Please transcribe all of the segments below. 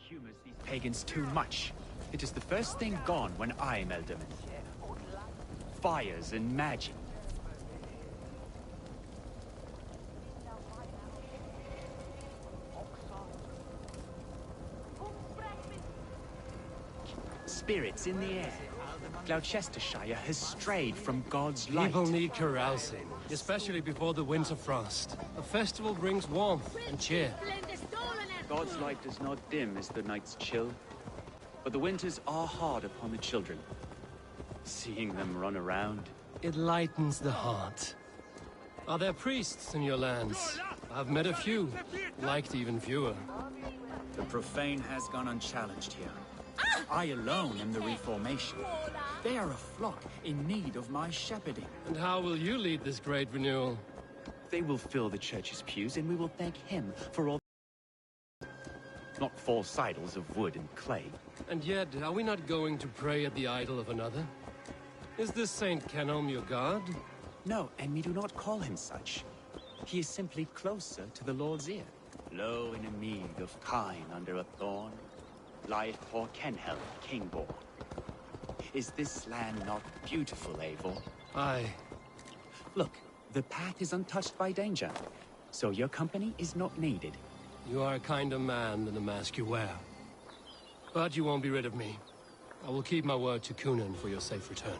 humors these pagans too much. It is the first thing gone when I am Elderman. Fires and magic. Spirits in the air. Gloucestershire has strayed from God's light. People need carousing, especially before the winter frost. A festival brings warmth and cheer. God's light does not dim as the nights chill, but the winters are hard upon the children. Seeing them run around. It lightens the heart. Are there priests in your lands? I've met a few, liked even fewer. The profane has gone unchallenged here. I alone am the Reformation. They are a flock in need of my shepherding. And how will you lead this great renewal? They will fill the church's pews, and we will thank him for all... Not false idols of wood and clay. And yet, are we not going to pray at the idol of another? Is this Saint Canom your god? No, and we do not call him such. He is simply closer to the Lord's ear. Low in a mead of kine under a thorn, lieth poor Kenhelm, Kingborn. Is this land not beautiful, Eivor? Aye. Look, the path is untouched by danger, so your company is not needed. You are a kinder man than the mask you wear. But you won't be rid of me. I will keep my word to Kunan for your safe return.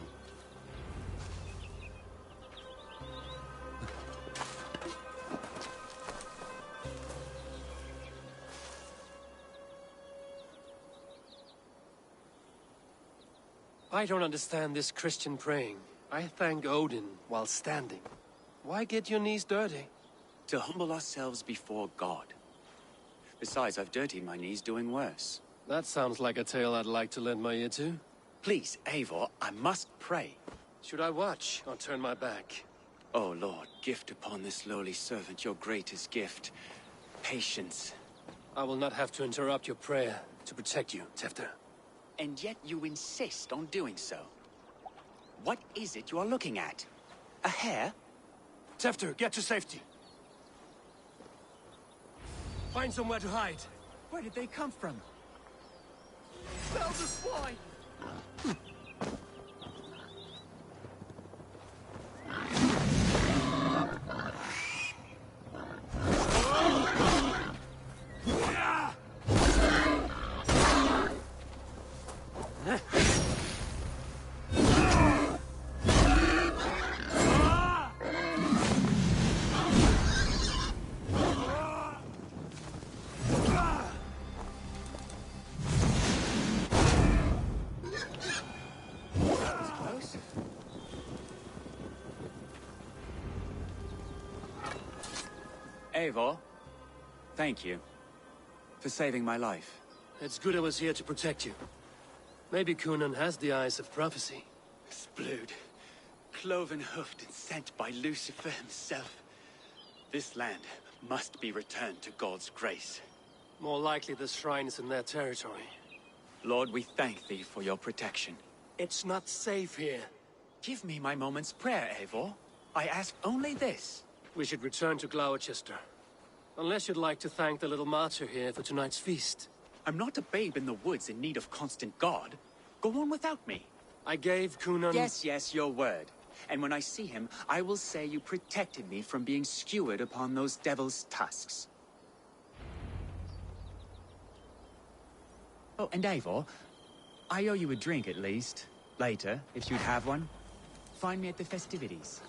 I don't understand this Christian praying. I thank Odin while standing. Why get your knees dirty? To humble ourselves before God. Besides, I've dirtied my knees doing worse. That sounds like a tale I'd like to lend my ear to. Please, Eivor, I must pray. Should I watch or turn my back? Oh Lord, gift upon this lowly servant your greatest gift. Patience. I will not have to interrupt your prayer to protect you, Tefter. And yet you insist on doing so. What is it you are looking at? A hare? Tefter, get to safety. Find somewhere to hide. Where did they come from? Spell the swine! Eivor, thank you for saving my life. It's good I was here to protect you. Maybe Kunan has the eyes of prophecy. Splode, cloven-hoofed and sent by Lucifer himself. This land must be returned to God's grace. More likely the shrine is in their territory. Lord, we thank thee for your protection. It's not safe here. Give me my moment's prayer, Eivor. I ask only this. We should return to Gloucester. Unless you'd like to thank the little martyr here for tonight's feast. I'm not a babe in the woods in need of constant guard. Go on without me. I gave Kunan... Yes, your word. And when I see him, I will say you protected me from being skewered upon those devil's tusks. Oh, and Eivor, I owe you a drink at least. Later, if you'd have one. Find me at the festivities.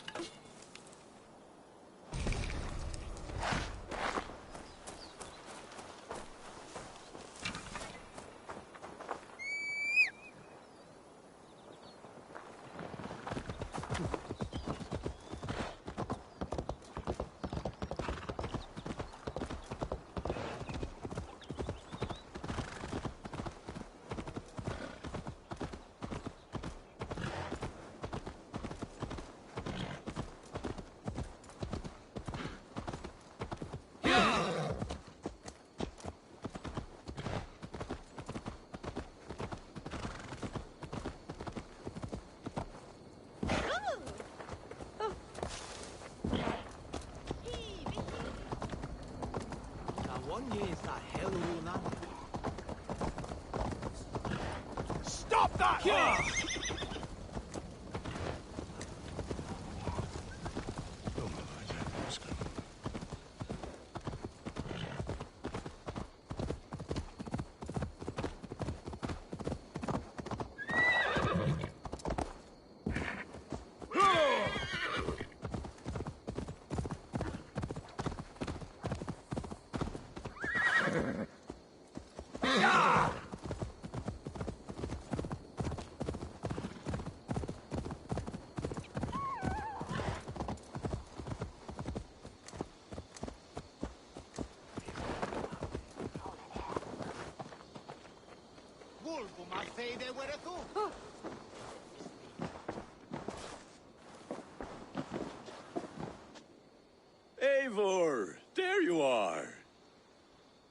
Eivor, there you are.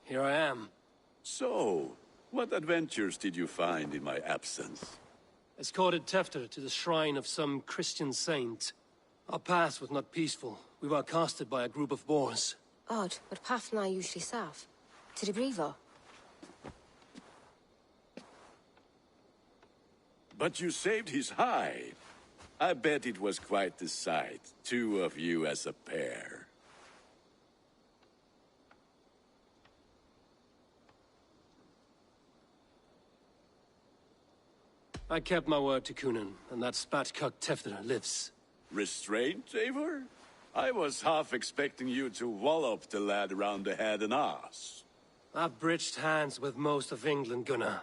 Here I am. So, what adventures did you find in my absence? Escorted Tefter to the shrine of some Christian saint. Our path was not peaceful. We were accosted by a group of boars. Odd, but path and I usually serve. To the Grievo. But you saved his hide. I bet it was quite the sight, two of you as a pair. I kept my word to Kunan, and that spatcock Tefter lives. Restraint, Eivor? I was half expecting you to wallop the lad around the head and ass. I've bridged hands with most of England, Gunnar.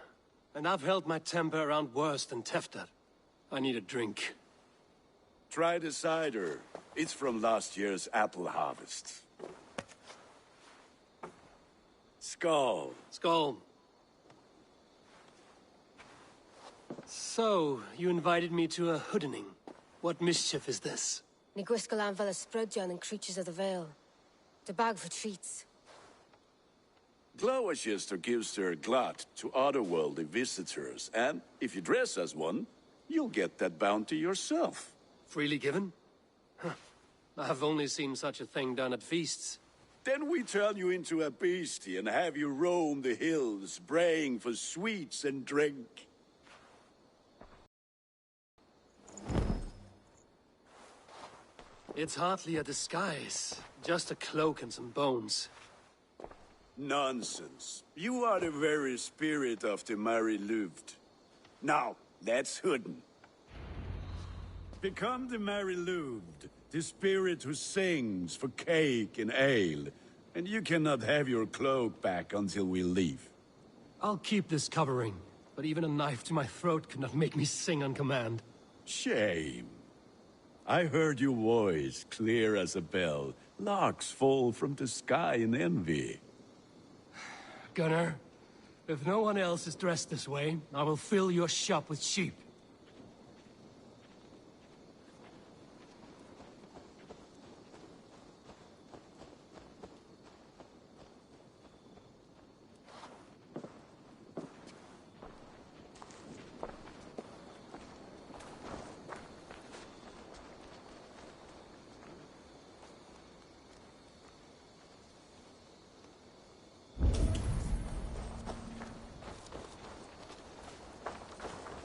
And I've held my temper around worse than Tefter. I need a drink. Try the cider. It's from last year's apple harvest. Skull. Skull. So, you invited me to a hoodening. What mischief is this? Niguiscal Anvela Sprudjan and Creatures of the Vale. The bag for treats. Glowachester gives their glut to otherworldly visitors, and if you dress as one, you'll get that bounty yourself. Freely given? Huh. I've only seen such a thing done at feasts. Then we turn you into a beastie and have you roam the hills, braying for sweets and drink. It's hardly a disguise. Just a cloak and some bones. Nonsense. You are the very spirit of the Mari Luvd. Now, let's hooden. Become the Mari Luvd, the spirit who sings for cake and ale. And you cannot have your cloak back until we leave. I'll keep this covering, but even a knife to my throat could not make me sing on command. Shame. I heard your voice clear as a bell. Larks fall from the sky in envy. Gunnar, if no one else is dressed this way, I will fill your shop with sheep.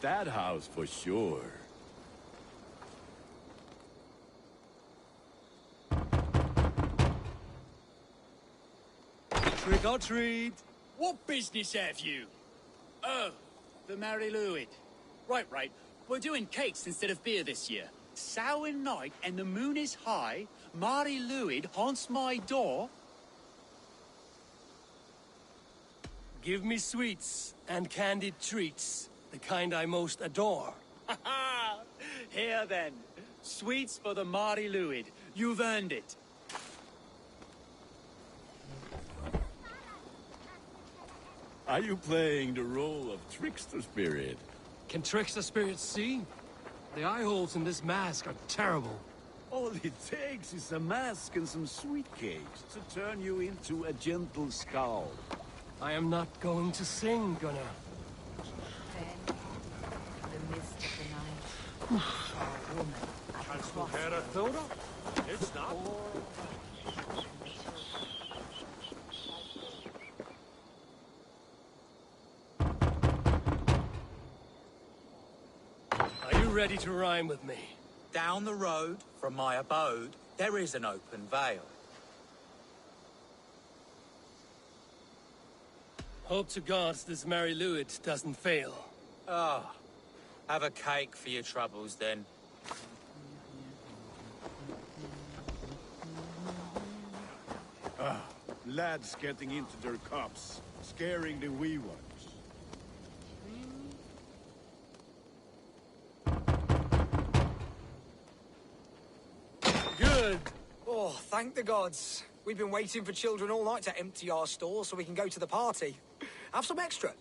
That house for sure. Trick or treat! What business have you? Oh, the Mari Lwyd. Right. We're doing cakes instead of beer this year. Samhain night and the moon is high. Mari Lwyd haunts my door. Give me sweets and candied treats. The kind I most adore. Ha ha! Here then. Sweets for the Mari Lwyd. You've earned it. Are you playing the role of trickster spirit? Can trickster spirits see? The eye holes in this mask are terrible. All it takes is a mask and some sweet cakes to turn you into a gentle skull. I am not going to sing, Gunnar. Then, the mist of the night, a woman at the crossroads. It's not. ready to rhyme with me? Down the road from my abode, there is an open vale. Hope to gods this merry Luid doesn't fail. Ah, have a cake for your troubles then. Lads getting into their cups, scaring the wee ones. Good. Oh, thank the gods. We've been waiting for children all night to empty our stores so we can go to the party. Have some extra.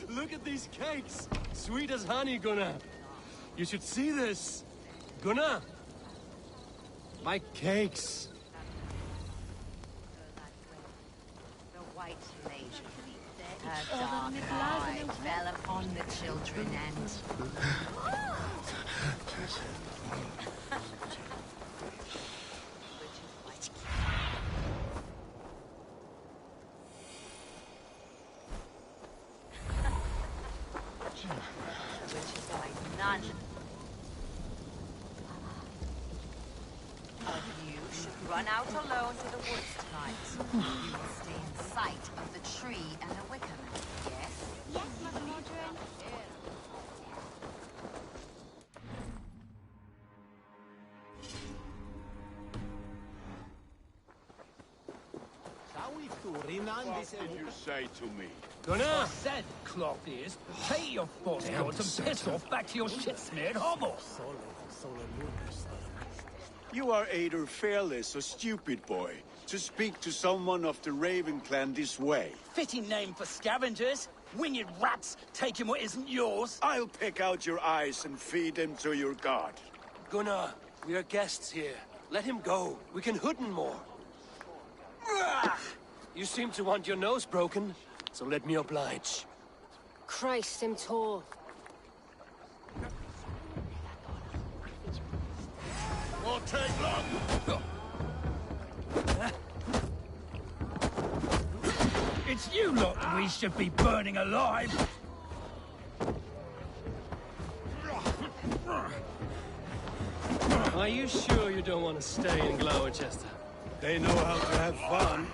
Look at these cakes! Sweet as honey, Gunnar. You should see this. Gunnar! My cakes. The white lady, her dark eye fell upon the children and... which is why none of you should run out alone to the woods tonight. You will stay in sight of the tree and the wickham. Yes? Yes, Mother Modron. What did you say to me? Gunnar! Said, cloth ears, pay your false gods and piss off back to your shit-smeared hovel. You are either fearless or stupid, boy, to speak to someone of the Raven clan this way. Fitting name for scavengers. Winged rats taking what isn't yours. I'll pick out your eyes and feed them to your god. Gunnar, we are guests here. Let him go. We can hood him more. You seem to want your nose broken, so let me oblige. Christ, him tall. Won't take long. It's you lot we should be burning alive. Are you sure you don't want to stay in Gloucester? They know how to have fun.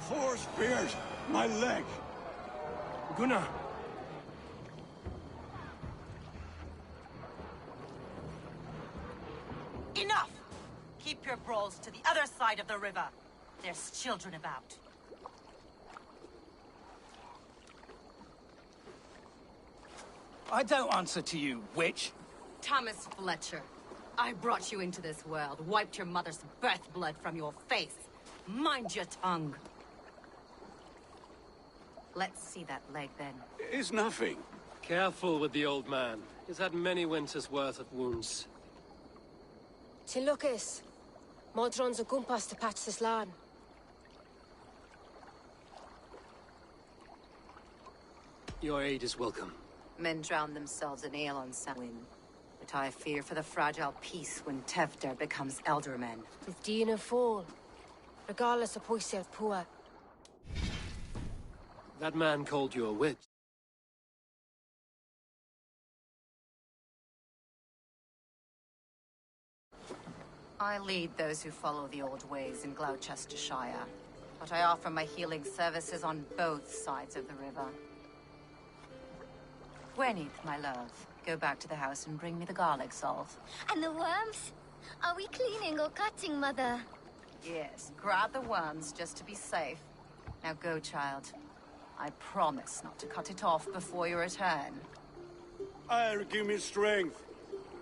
Four spears! My leg! Gunnar! Enough! Keep your brawls to the other side of the river. There's children about. I don't answer to you, witch. Thomas Fletcher, I brought you into this world, wiped your mother's birth blood from your face. Mind your tongue. Let's see that leg, then. It's nothing. Careful with the old man. He's had many winters' worth of wounds. Till Lucas. Modron's a gumpas to patch this land. Your aid is welcome. Men drown themselves in ale on Samhain. But I fear for the fragile peace when Tevder becomes eldermen. With Dina fall. Regardless of Poisel Pua. That man called you a witch. I lead those who follow the old ways in Gloucestershire, but I offer my healing services on both sides of the river. Gweneth, my love, go back to the house and bring me the garlic salt. And the worms? Are we cleaning or cutting, Mother? Yes, grab the worms just to be safe. Now go, child. I promise not to cut it off before you return. Give me strength.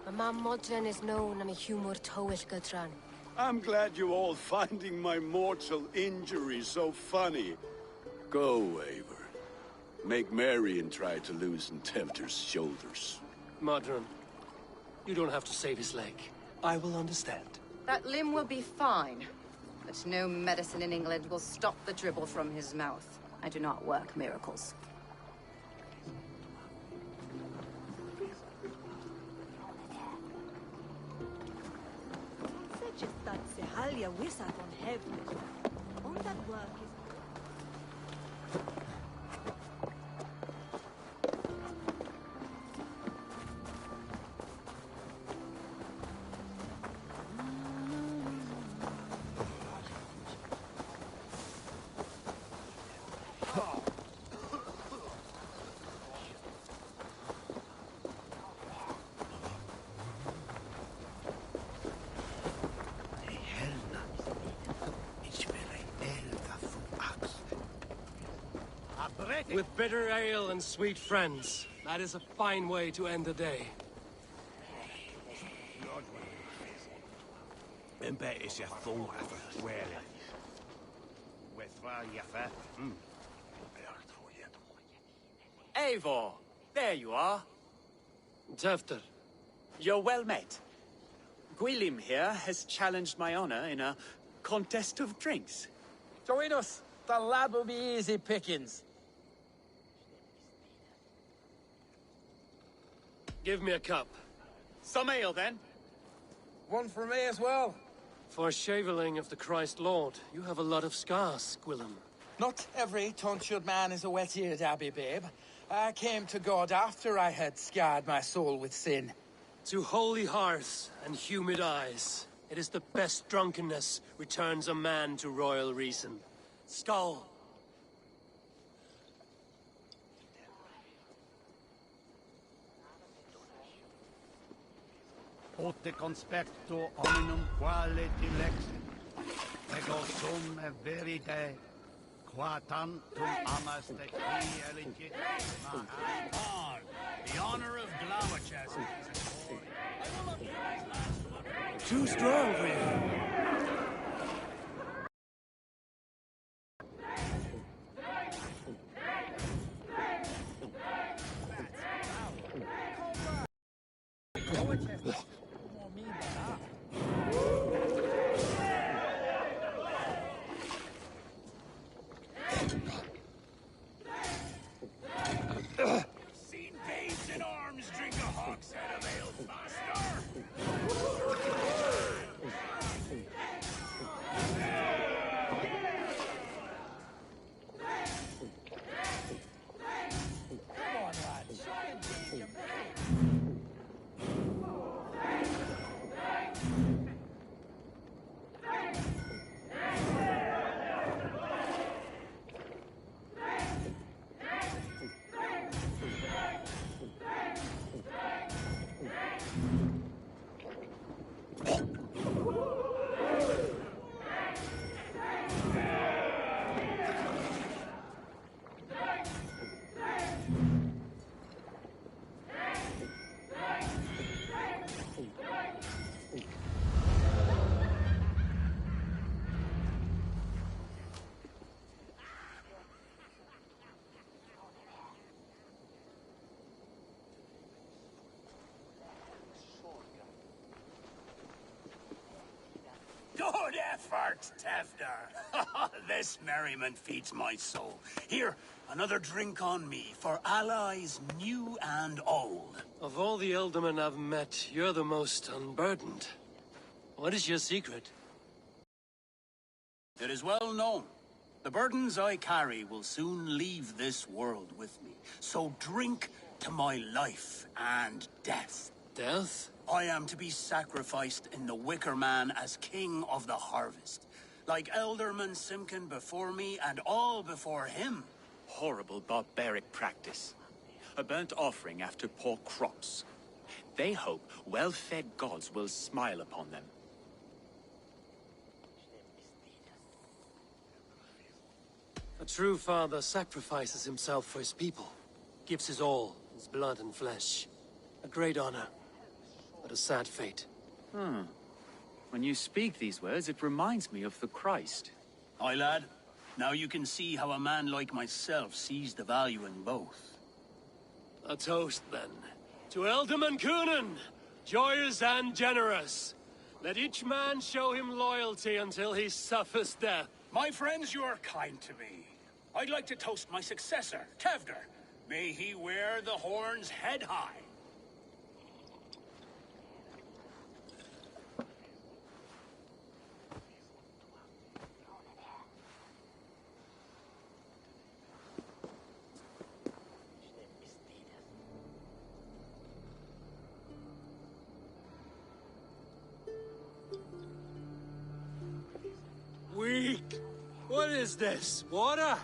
My mam Modron is known am a humor towish Gudran. I'm glad you're all finding my mortal injury so funny. Go, Eivor. Make merry and try to loosen Tevder's shoulders. Modron, you don't have to save his leg. I will understand. That limb will be fine. But no medicine in England will stop the dribble from his mouth. I do not work miracles. With bitter ale and sweet friends, that is a fine way to end the day. Eivor, there you are. Tefter. You're well met. Gwilym here has challenged my honor in a contest of drinks. Join us. The lad will be easy pickings. Give me a cup. Some ale, then. One for me as well. For shaveling of the Christ Lord, you have a lot of scars, Gwilym. Not every tonsured man is a wet-eared Abbey, babe. I came to God after I had scarred my soul with sin. To holy hearths and humid eyes, it is the best drunkenness returns a man to royal reason. Skull. Ote conspecto hominum quale dilexit, ego sum verite, qua tantum amas te qui elegit, the honor of Gloucester. Too strong for you. Seen babes in arms drink a hogshead of ale faster. Good effort, Tefter. This merriment feeds my soul. Here, another drink on me for allies new and old. Of all the ealdormen I've met, you're the most unburdened. What is your secret? It is well known. The burdens I carry will soon leave this world with me. So drink to my life and death. Death? I am to be sacrificed in the Wicker Man as king of the harvest. Like Elderman Simkin before me and all before him. Horrible barbaric practice. A burnt offering after poor crops. They hope well-fed gods will smile upon them. A true father sacrifices himself for his people. Gives his all, his blood and flesh. A great honor, but a sad fate. When you speak these words, it reminds me of the Christ. Aye, lad. Now you can see how a man like myself sees the value in both. A toast, then. To Ealdorman Coonan, joyous and generous. Let each man show him loyalty until he suffers death. My friends, you are kind to me. I'd like to toast my successor, Tevder. May he wear the horns head high. Weak. What is this? Water?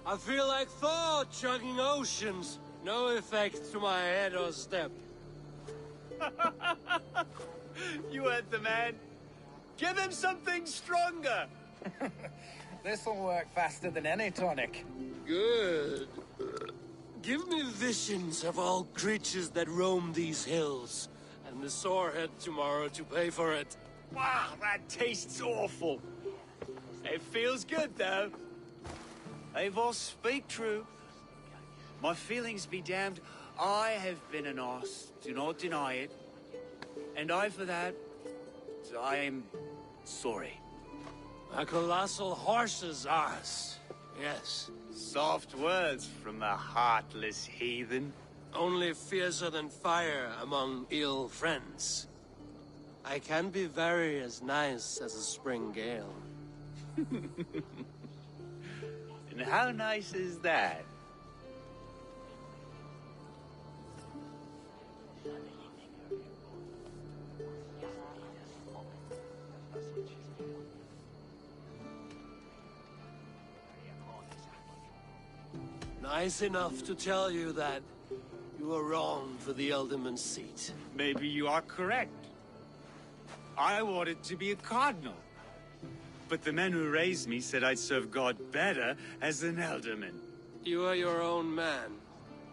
I feel like Thor chugging oceans. No effect to my head or step. You heard the man. Give him something stronger. This'll work faster than any tonic. Good. Give me visions of all creatures that roam these hills, and the sorehead tomorrow to pay for it. Wow, that tastes awful. It feels good, though. Eivor, speak true. My feelings be damned. I have been an ass, do not deny it. And I, for that, I am sorry. A colossal horse's ass. Yes. Soft words from the heartless heathen. Only fiercer than fire among ill friends. I can be very as nice as a spring gale. And how nice is that? Nice enough to tell you that you were wrong for the Elderman seat. Maybe you are correct. I wanted to be a cardinal. But the men who raised me said I'd serve God better as an Elderman. You are your own man,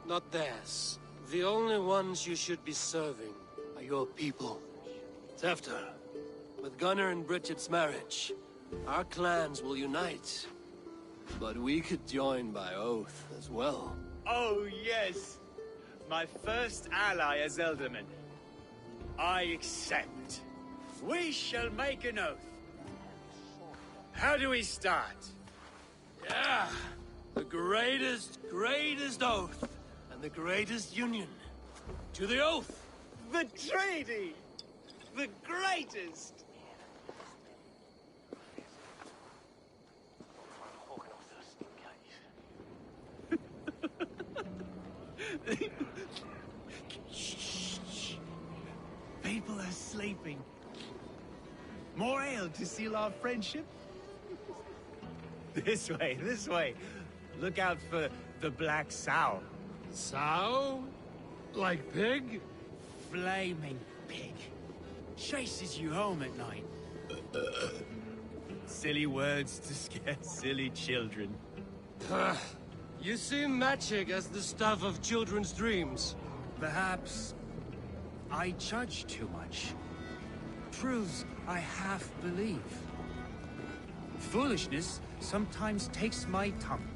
not theirs. The only ones you should be serving are your people. Tefter, with Gunnar and Bridget's marriage, our clans will unite. But we could join by oath as well. Oh, yes. My first ally as Elderman. I accept. We shall make an oath. How do we start? Yeah, the greatest oath, and the greatest union. To the oath! The treaty! The greatest! Shh. People are sleeping. More ale to seal our friendship? This way, this way. Look out for the black sow. Sow? Like pig? Flaming pig. Chases you home at night. Silly words to scare silly children. You see magic as the stuff of children's dreams. Perhaps I judge too much. Truths I half believe. Foolishness sometimes takes my tongue.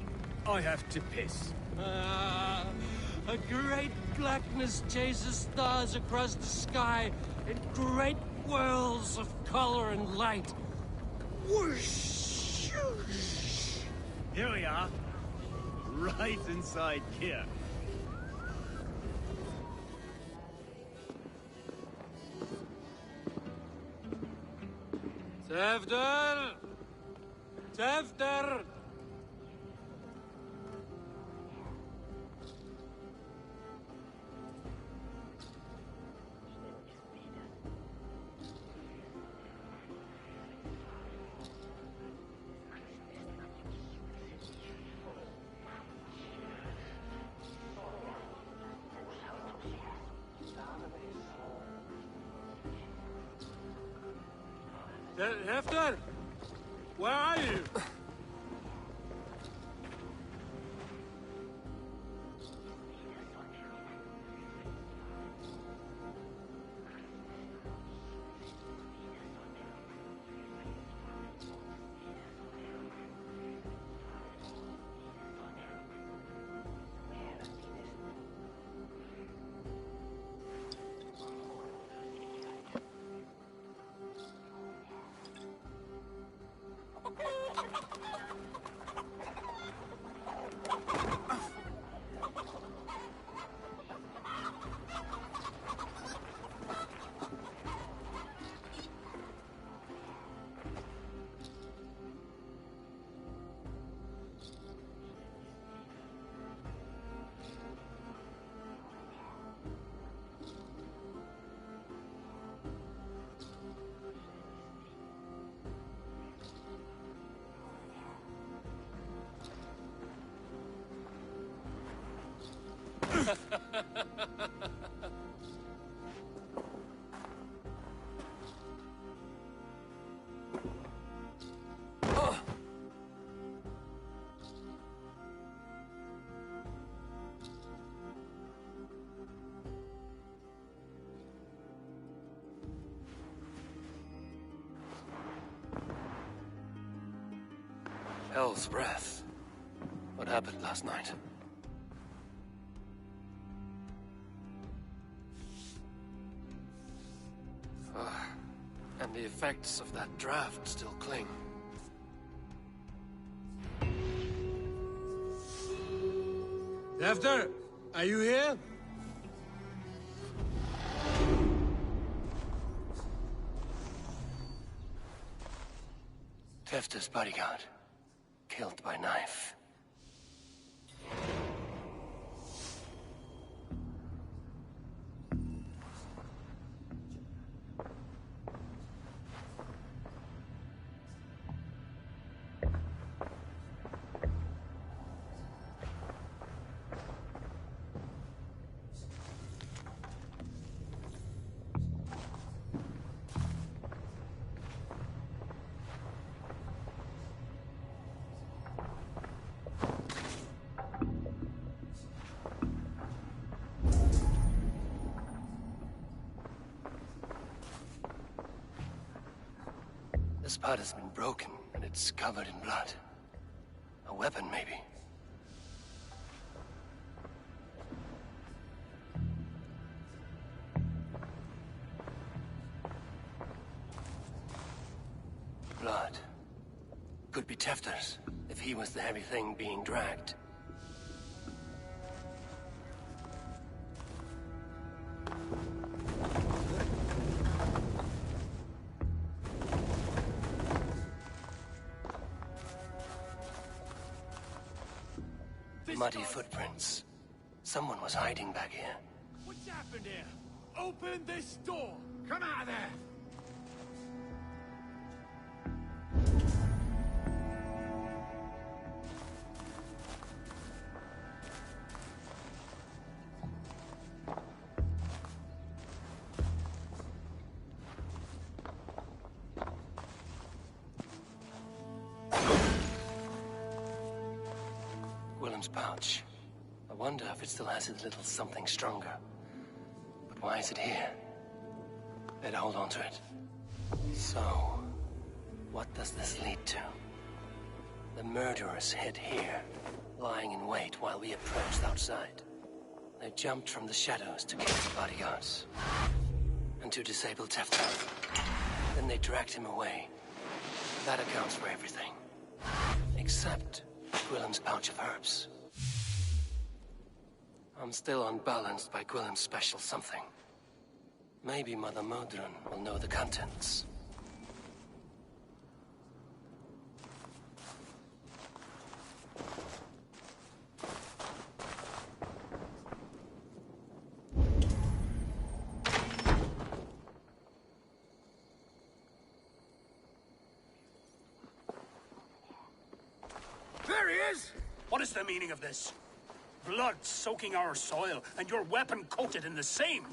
I have to piss. A great blackness chases stars across the sky in great whirls of color and light. Whoosh! Here we are. Right inside here. Tevder! Tevder! Hefter! Where are you? Hell's Breath. What happened last night? And the effects of that draft still cling. Tefter, are you here? Tefter's bodyguard. Killed by knife. This part has been broken, and it's covered in blood. A weapon, maybe. Blood. Could be Tefter's, if he was the heavy thing being dragged. Muddy footprints. Someone was hiding back here. What's happened here? Open this door! Come out of there! Willem's pouch. I wonder if it still has his little something stronger. But why is it here? Better hold on to it. So, what does this lead to? The murderers hid here, lying in wait while we approached outside. They jumped from the shadows to kill the bodyguards. And to disable Tefter. Then they dragged him away. That accounts for everything. Except Gwillem's pouch of herbs. I'm still unbalanced by Gwillem's special something. Maybe Mother Modron will know the contents. There he is! What is the meaning of this? Blood soaking our soil, and your weapon coated in the same!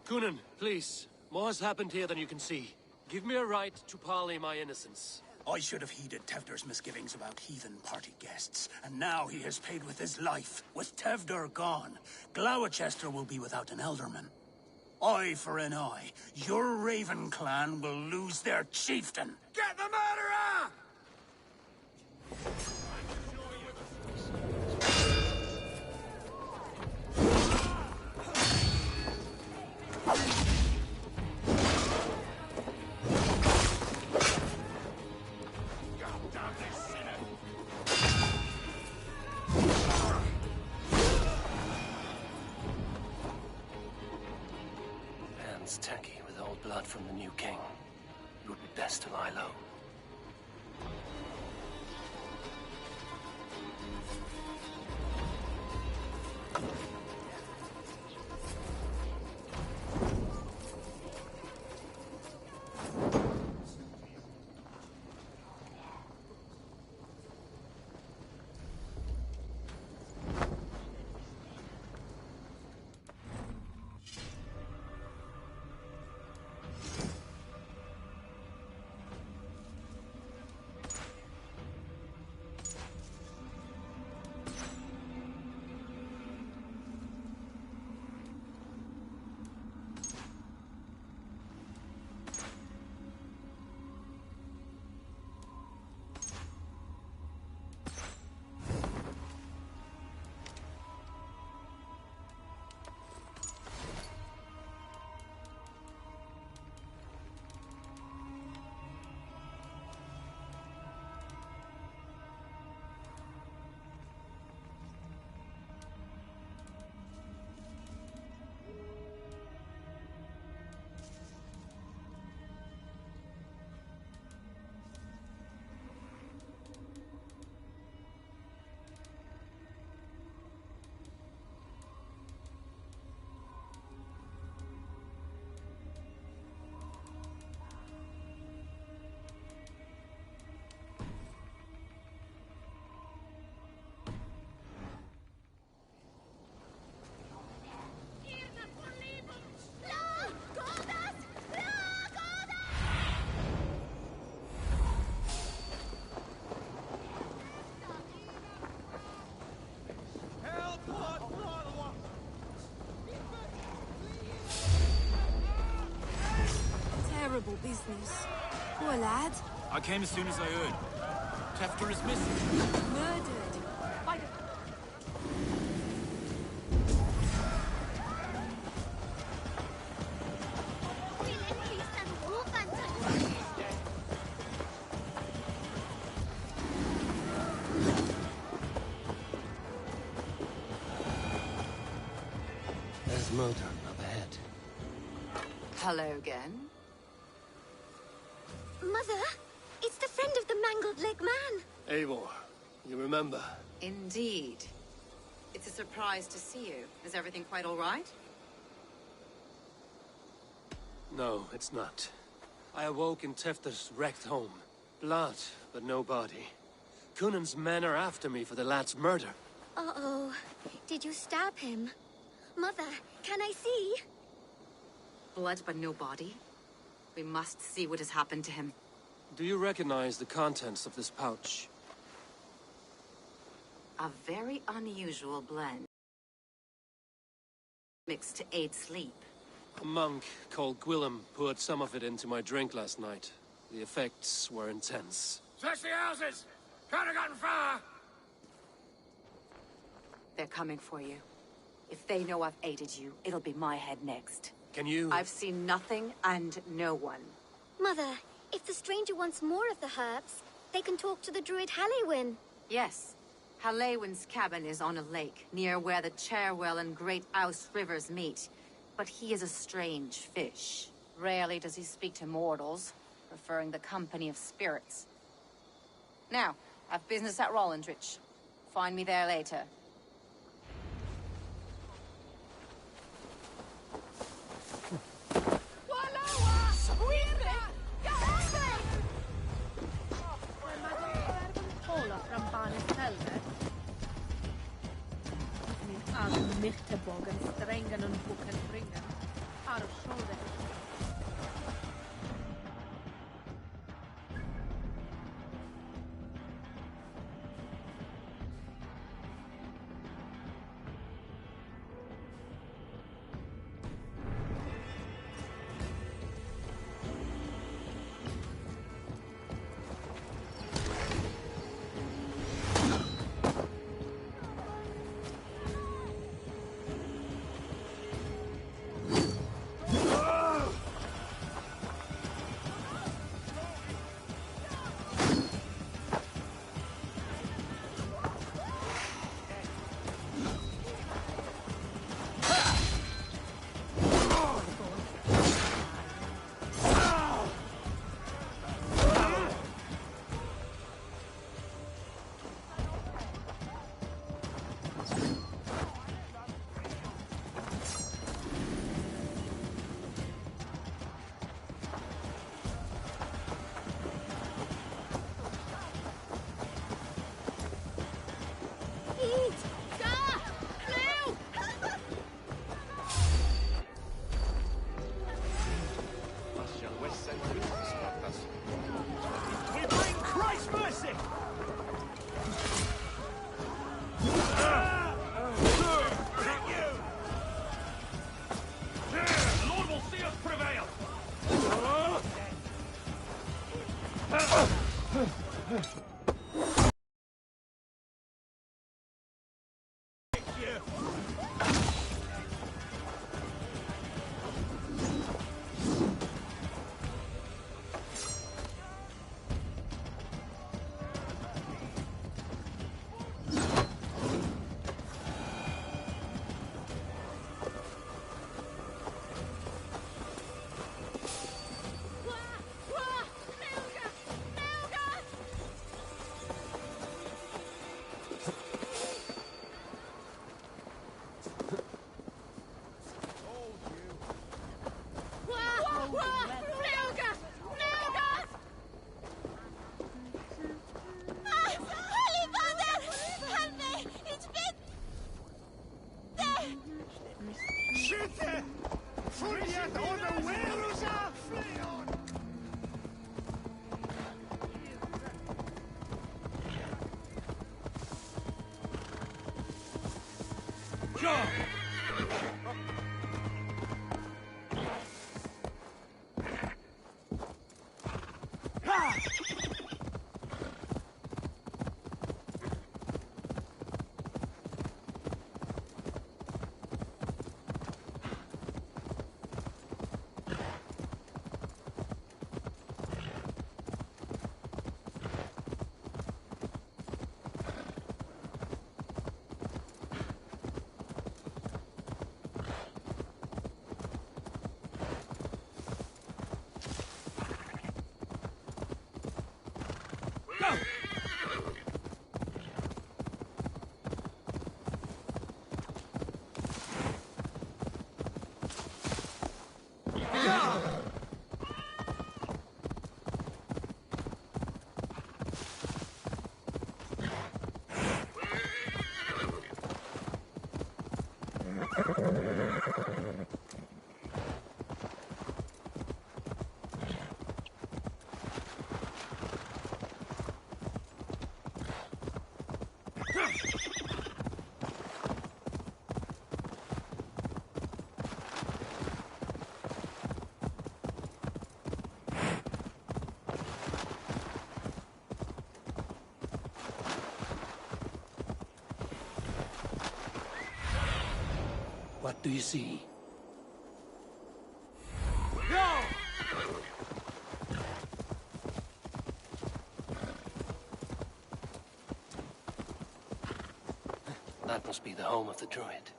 Kunan, please. More has happened here than you can see. Give me a right to parley my innocence. I should have heeded Tevder's misgivings about heathen party guests, and now he has paid with his life. With Tevder gone, Gloucester will be without an elderman. Eye for an eye. Your Raven clan will lose their chieftain. Get the murderer! Hands tacky with old blood from the new king. It would be best to lie low. business. Poor lad. I came as soon as I heard. Tefter is missing. Murdered. By the... There's Modan up ahead. Hello again. Mother, it's the friend of the mangled leg man. Eivor, you remember? Indeed. It's a surprise to see you. Is everything quite all right? No, it's not. I awoke in Tefter's wrecked home. Blood, but no body. Cunan's men are after me for the lad's murder. Uh-oh. Did you stab him? Mother, can I see? Blood but no body? We must see what has happened to him. Do you recognize the contents of this pouch? A very unusual blend. Mixed to aid sleep. A monk called Gwillem poured some of it into my drink last night. The effects were intense. Search the houses! Can't have gotten far! They're coming for you. If they know I've aided you, it'll be my head next. Can you... I've seen nothing and no one. Mother, if the stranger wants more of the herbs, they can talk to the druid Halewyn. Yes. Halewyn's cabin is on a lake, near where the Cherwell and Great Ouse rivers meet. But he is a strange fish. Rarely does he speak to mortals, preferring the company of spirits. Now, I've business at Rollindrich. Find me there later. Michtebog en strengen een boek en brengen. Haar schuldig. What do you see? That must be the home of the druid.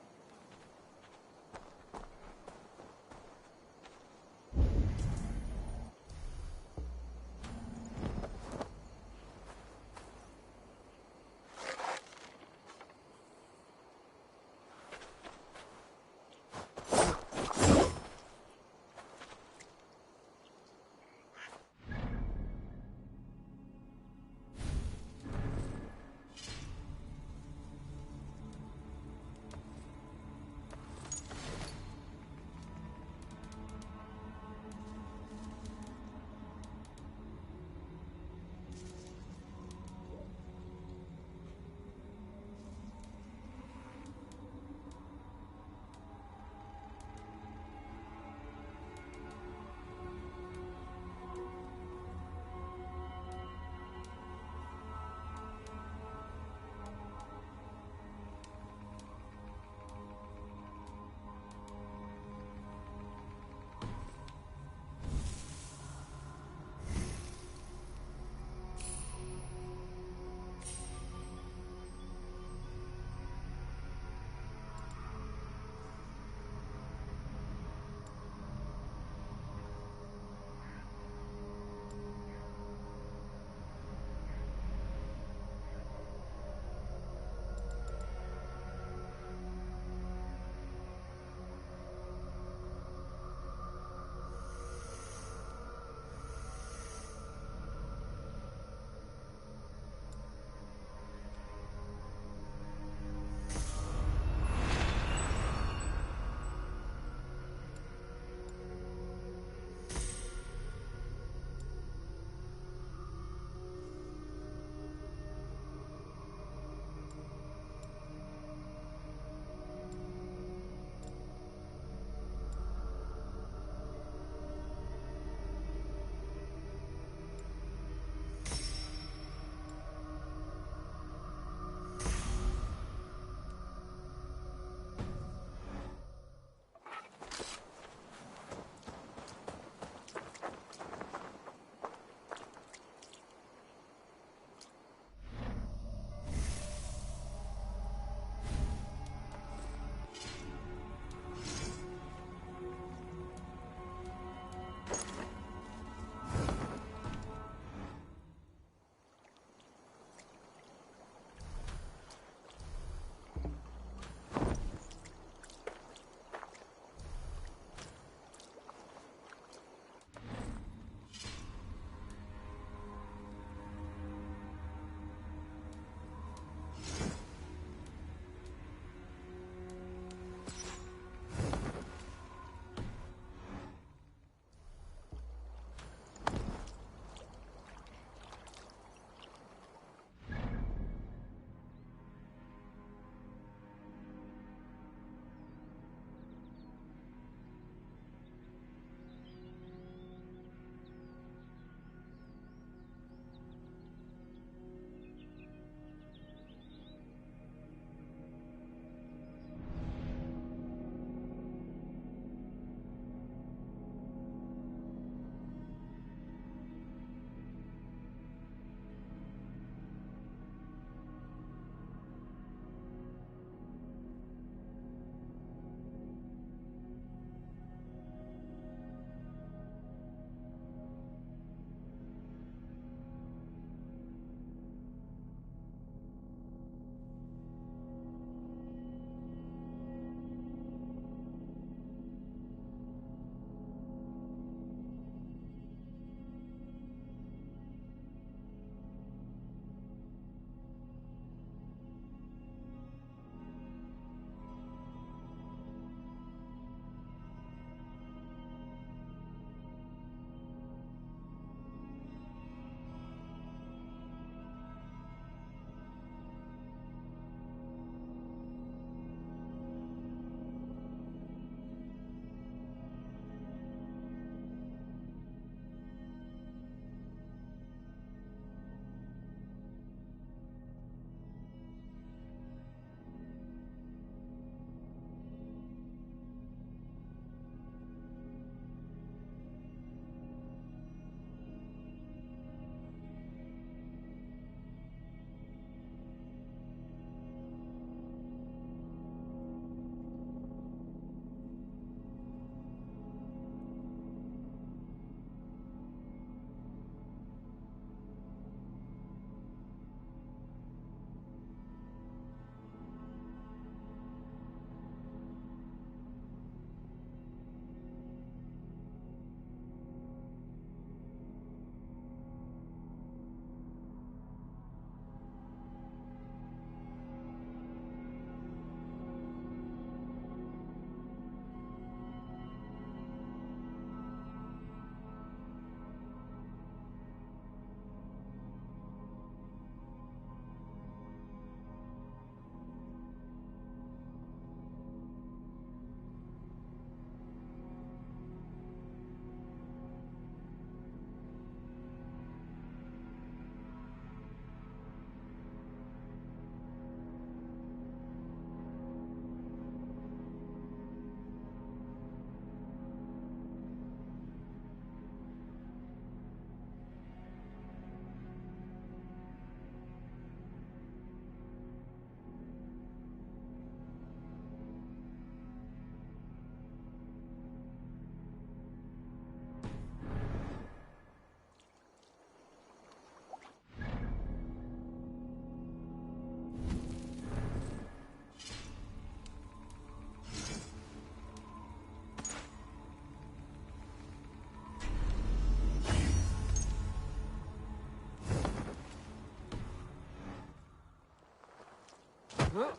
The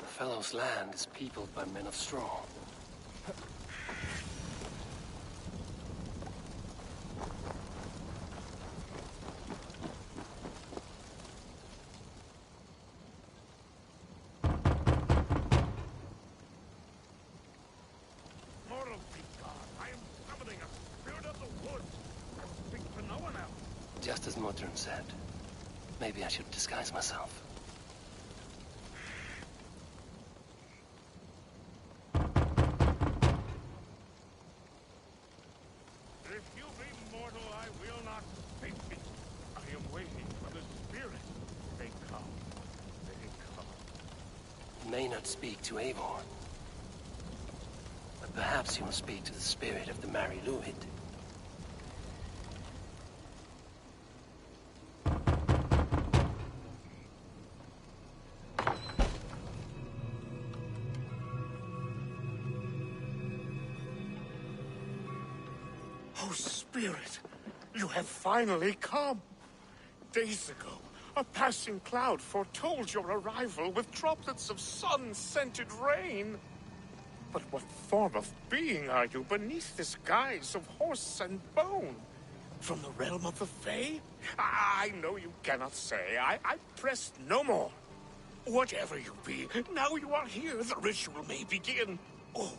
Fellow's land is peopled by men of straw. Just as Modron said. Maybe I should disguise myself. If you be mortal, I will not speak thee. I am waiting for the spirit. They come. They come. You may not speak to Eivor. But perhaps you will speak to the spirit of the Mari Luid. Oh, Spirit, you have finally come. Days ago, a passing cloud foretold your arrival with droplets of sun-scented rain. But what form of being are you beneath this guise of horse and bone? From the realm of the Fae? I know you cannot say. I press no more. Whatever you be, now you are here, the ritual may begin. Oh,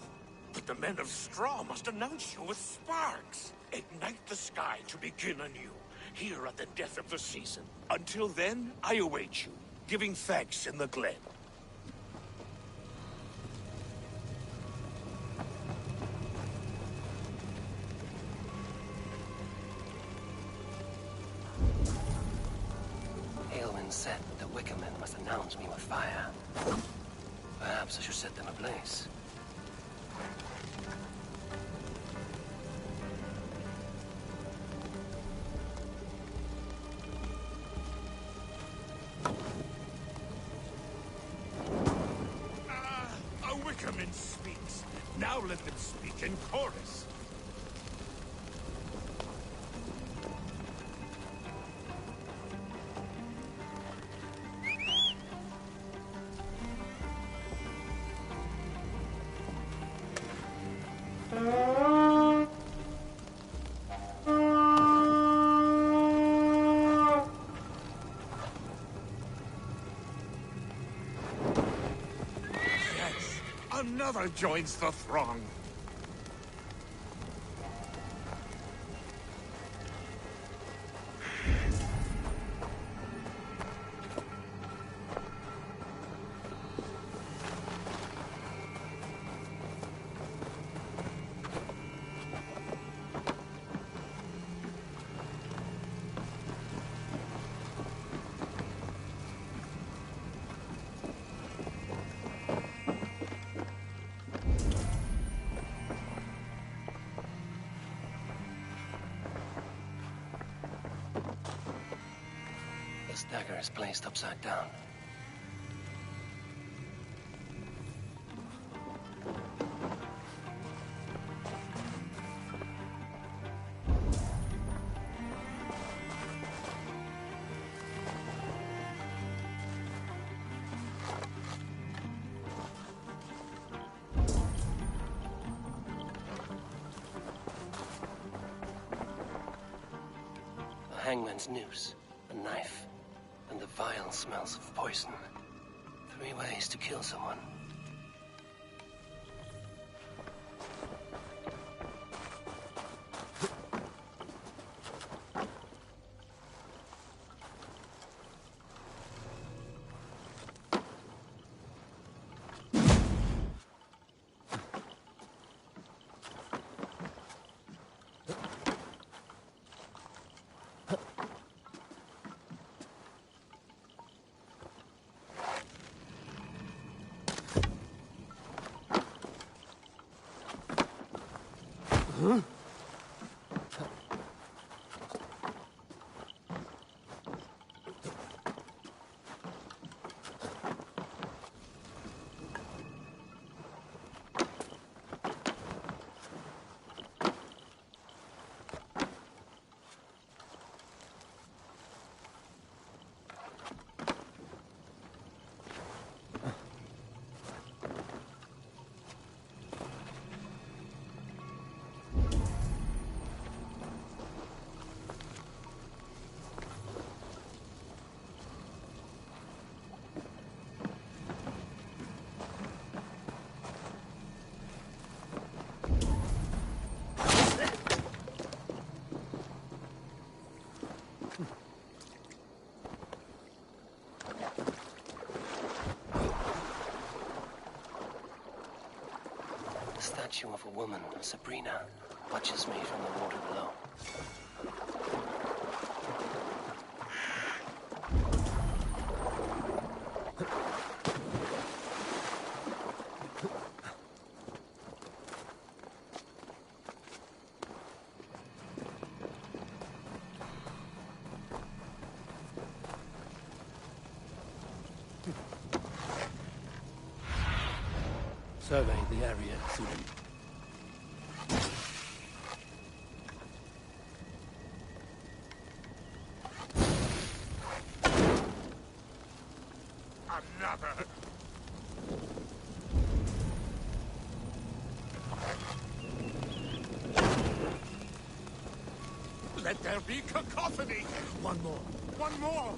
but the men of straw must announce you with sparks. Ignite the sky to begin anew, here at the death of the season. Until then, I await you, giving thanks in the glen. Aelwyn said that the Wicker Men must announce me with fire. Perhaps I should set them ablaze. A Wickerman speaks. Now let them speak in chorus. Another joins the throng. This dagger is placed upside down. A hangman's noose, a knife, and the vile smells of poison. 3 ways to kill someone. statue of a woman, Sabrina, watches me from the water below. Survey the area, Sudan. Another. Let there be cacophony. One more. One more.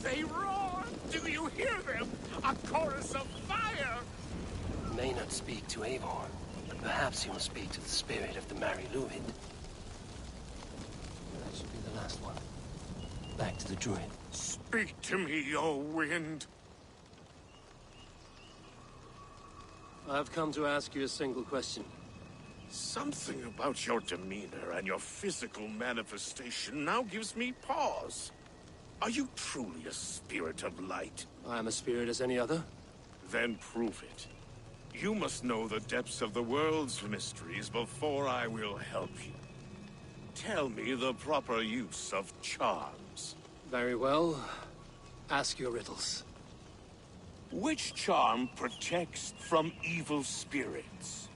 They roar. Do you hear them? A chorus of fire. He may not speak to Eivor, but perhaps he will speak to the spirit of the Mari Lwyd. That should be the last one. Back to the druid. Speak to me, O wind. I've come to ask you a single question. Something about your demeanor and your physical manifestation now gives me pause. Are you truly a spirit of light? I am a spirit as any other. Then prove it. You must know the depths of the world's mysteries before I will help you. Tell me the proper use of charms. Very well. Ask your riddles. Which charm protects from evil spirits?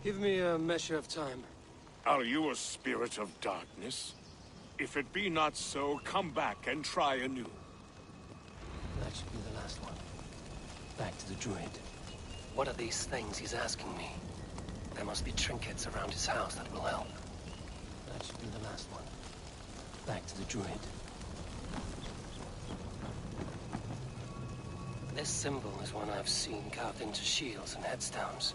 Give me a measure of time. Are you a spirit of darkness? If it be not so, come back and try anew. That should be the last one. Back to the druid. What are these things he's asking me? There must be trinkets around his house that will help. That should be the last one. Back to the druid. This symbol is one I've seen carved into shields and headstones.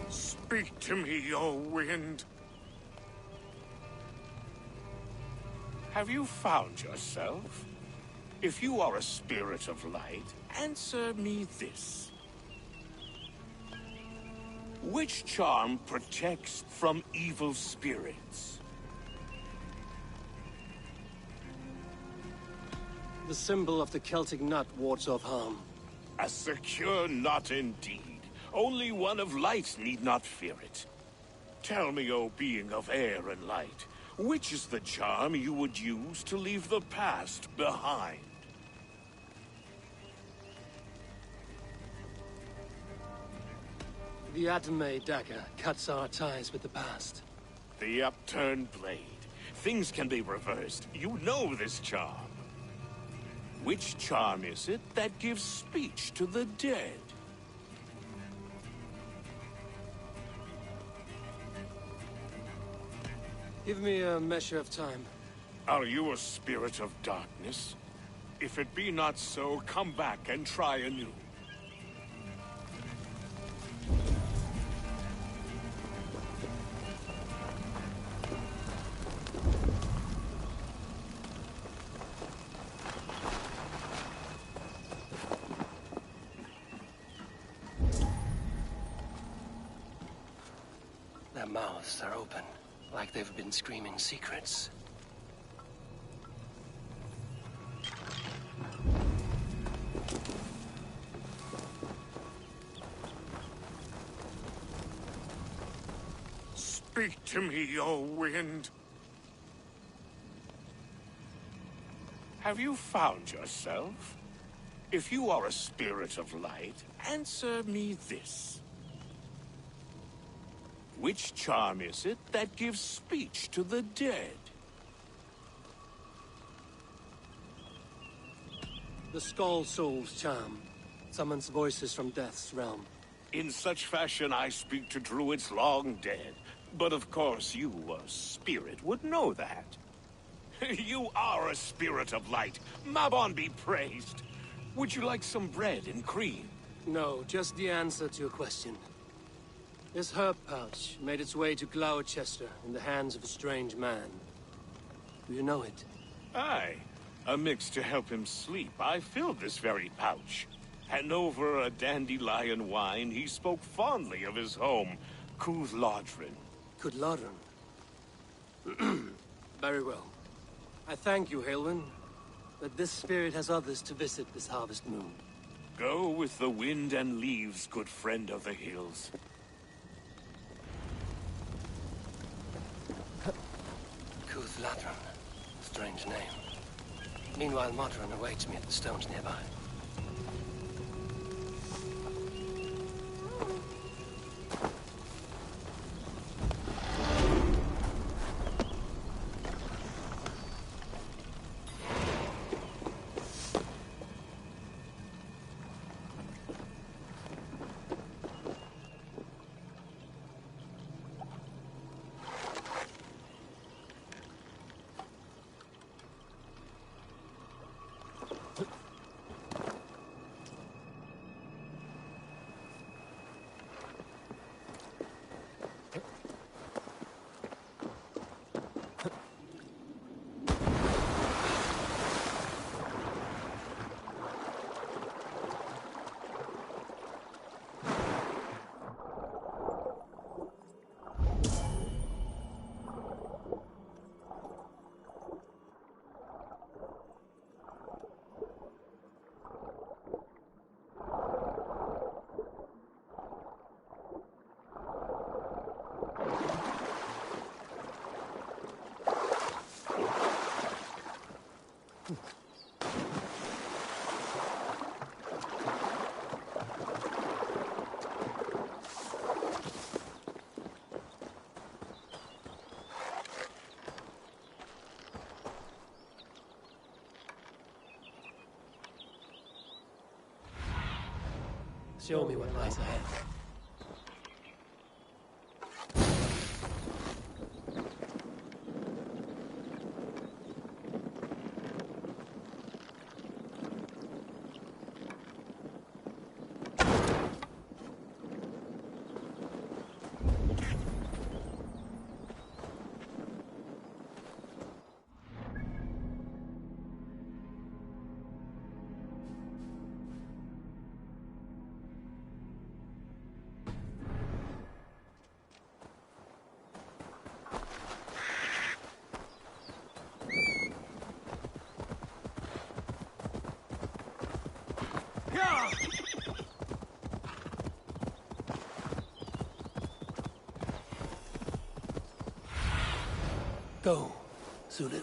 Speak to me, O wind. Have you found yourself? If you are a spirit of light, answer me this. Which charm protects from evil spirits? The symbol of the Celtic nut wards off harm. A secure knot indeed. Only one of light need not fear it. Tell me, O being of air and light, which is the charm you would use to leave the past behind? The Atomei dagger cuts our ties with the past. The upturned blade. Things can be reversed. You know this charm. Which charm is it that gives speech to the dead? Give me a measure of time. Are you a spirit of darkness? If it be not so, come back and try anew. Their mouths are open, like they've been screaming secrets. Speak to me, O wind. Have you found yourself? If you are a spirit of light, answer me this. Which charm is it that gives speech to the dead? The Skull Soul's charm summons voices from Death's realm. In such fashion I speak to druids long dead. But of course you, a spirit, would know that. You are a spirit of light. Mabon be praised. Would you like some bread and cream? No, just the answer to your question. This herb pouch made its way to Gloucester in the hands of a strange man. Do you know it? Aye. A mix to help him sleep. I filled this very pouch. And over a dandelion wine, he spoke fondly of his home, Cúthládrin. Cúthládrin? Very well. I thank you, Haelwyn, that this spirit has others to visit this harvest moon. Go with the wind and leaves, good friend of the hills. Cúthládrin. Strange name. Meanwhile, Modron awaits me at the stones nearby. Show me what lies ahead. Go, Zulin.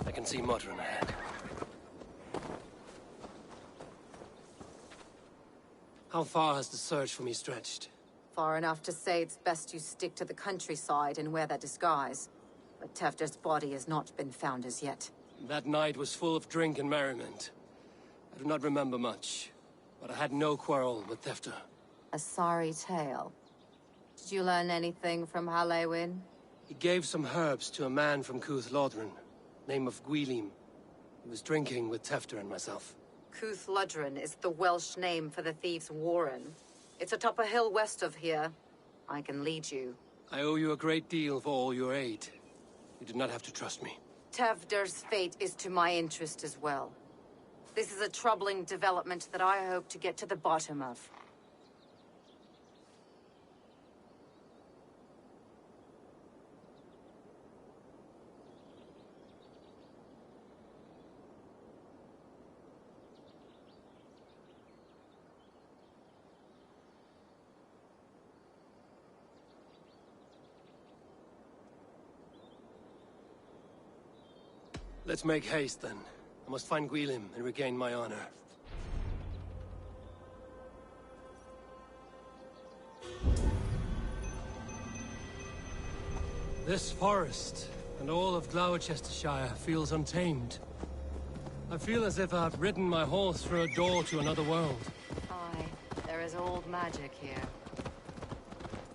I can see Modron ahead. How far has the search for me stretched? Far enough to say it's best you stick to the countryside and wear that disguise. But Tefder's body has not been found as yet. That night was full of drink and merriment. I do not remember much, but I had no quarrel with Tefder. A sorry tale. Did you learn anything from Halewin? He gave some herbs to a man from Cuth Lodren, name of Gwylim. He was drinking with Tefder and myself. Cuth Lodren is the Welsh name for the thieves' warren. It's atop a hill west of here. I can lead you. I owe you a great deal for all your aid. You did not have to trust me. Tefder's fate is to my interest as well. This is a troubling development that I hope to get to the bottom of. Let's make haste, then. I must find Gwylim and regain my honor. This forest, and all of Gloucestershire, feels untamed. I feel as if I've ridden my horse through a door to another world. Aye, there is old magic here.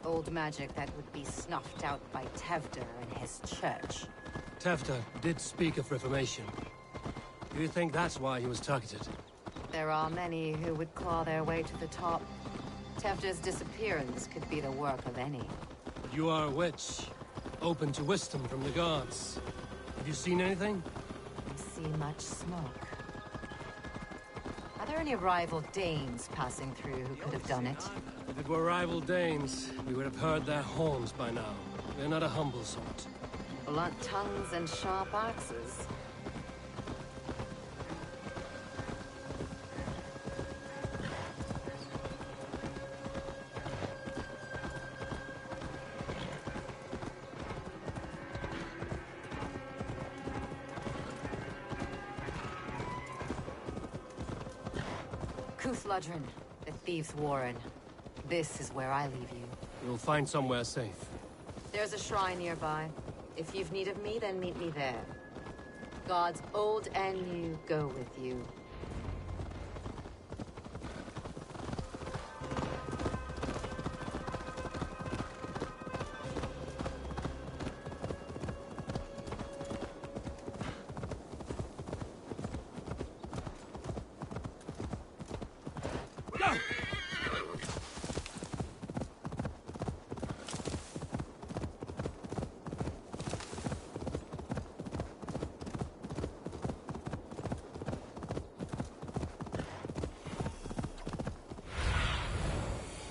Old magic that would be snuffed out by Tefder and his church. Tefder did speak of reformation. Do you think that's why he was targeted? There are many who would claw their way to the top. Tefder's disappearance could be the work of any. But you are a witch, open to wisdom from the gods. Have you seen anything? I see much smoke. Are there any rival Danes passing through who could have done it? If it were rival Danes, we would have heard their horns by now. We're not a humble sort. Blunt tongues and sharp axes. Cuth Lodren, the thieves' warren. This is where I leave you. You'll find somewhere safe. There's a shrine nearby. If you've need of me, then meet me there. Gods old and new go with you.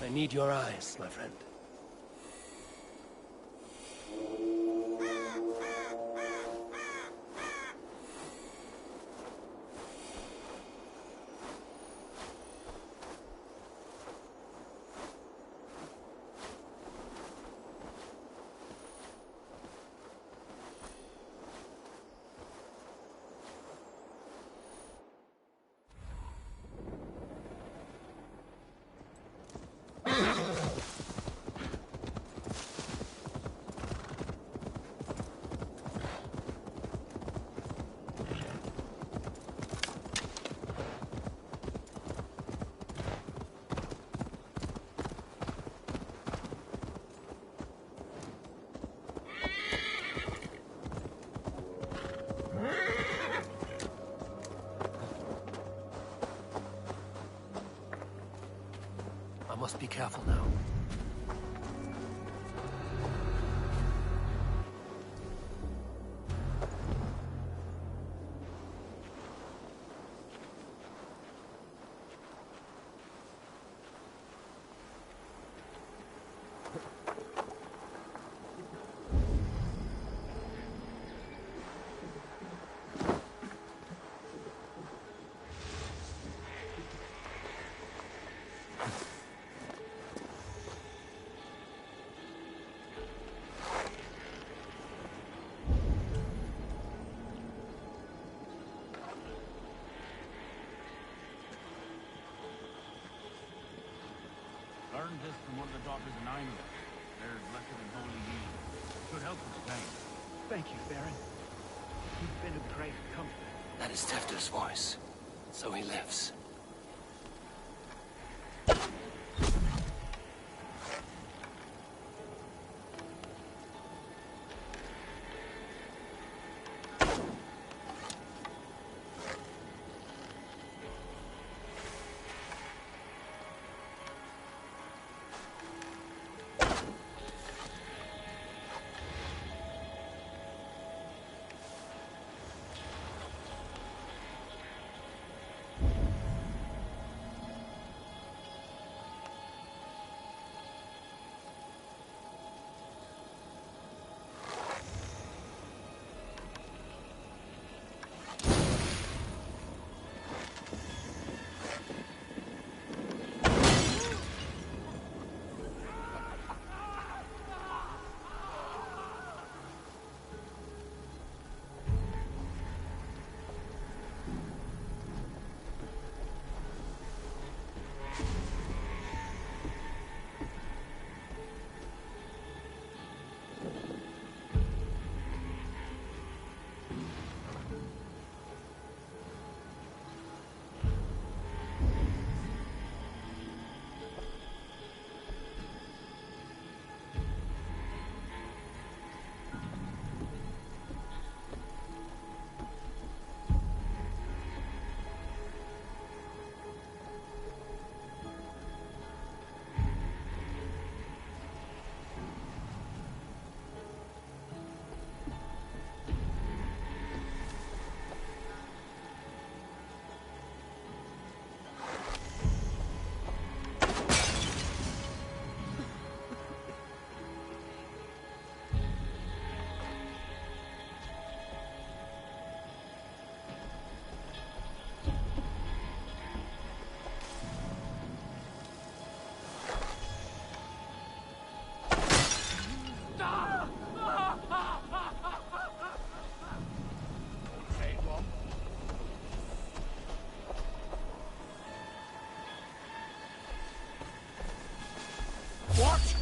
I need your eyes, my friend. I must be careful now. learned this from one of the daughters of Nynaeve. They're blessed in holy mead. Should help us, thanks. Thank you, Baron. You've been a great comfort. That is Tefter's voice. So he lives. What?